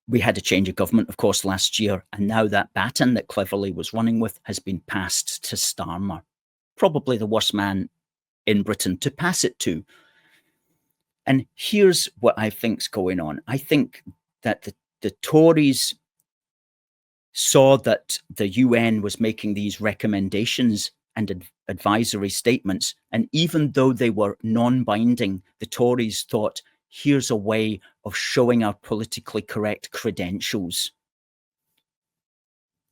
We had a change of government, of course, last year, and now that baton that Cleverly was running with has been passed to Starmer, probably the worst man in Britain to pass it to. And here's what I think's going on. I think that the Tories saw that the UN was making these recommendations and advisory statements, and even though they were non-binding, the Tories thought, here's a way of showing our politically correct credentials.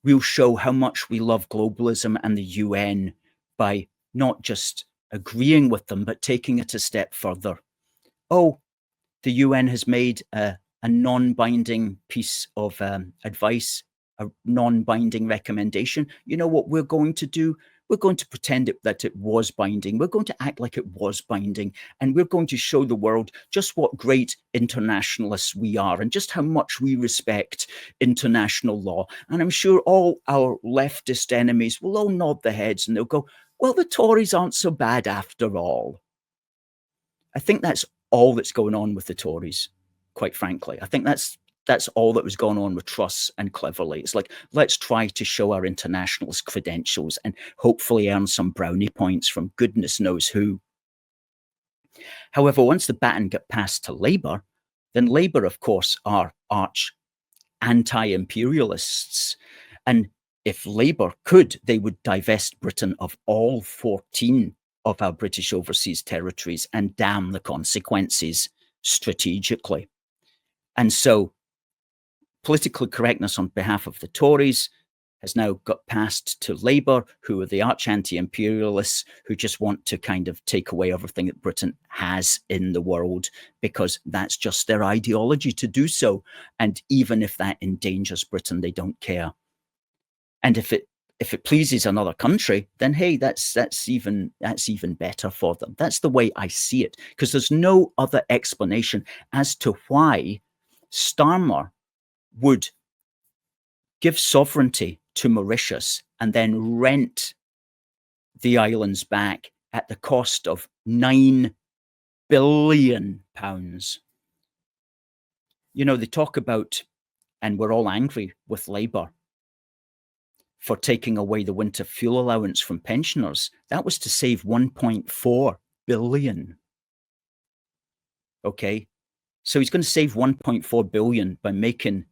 We'll show how much we love globalism and the UN by not just agreeing with them, but taking it a step further. Oh, the UN has made a non-binding piece of advice, a non-binding recommendation. You know what we're going to do? We're going to pretend that it was binding. We're going to act like it was binding. And we're going to show the world just what great internationalists we are and just how much we respect international law. And I'm sure all our leftist enemies will all nod their heads and they'll go, well, the Tories aren't so bad after all. I think that's all that's going on with the Tories, quite frankly. I think that's all that was going on with Truss and Cleverly. It's like, let's try to show our internationalist credentials and hopefully earn some brownie points from goodness knows who. However, once the baton got passed to Labour, then Labour, of course, are arch anti-imperialists. And if Labour could, they would divest Britain of all 14 of our British overseas territories and damn the consequences strategically. And so political correctness on behalf of the Tories has now got passed to Labour, who are the arch anti-imperialists who just want to kind of take away everything that Britain has in the world because that's just their ideology to do so. And even if that endangers Britain, they don't care. And if it pleases another country, then hey, that's even better for them. That's the way I see it, because there's no other explanation as to why Starmer would give sovereignty to Mauritius and then rent the islands back at the cost of £9 billion. You know, they talk about, and we're all angry with Labour for taking away the winter fuel allowance from pensioners. That was to save 1.4 billion. Okay, so he's going to save 1.4 billion by making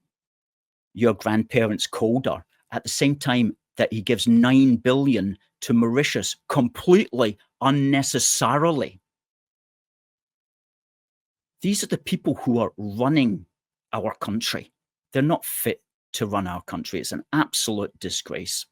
your grandparents colder at the same time that he gives 9 billion to Mauritius completely unnecessarily. These are the people who are running our country. They're not fit to run our country. It's an absolute disgrace.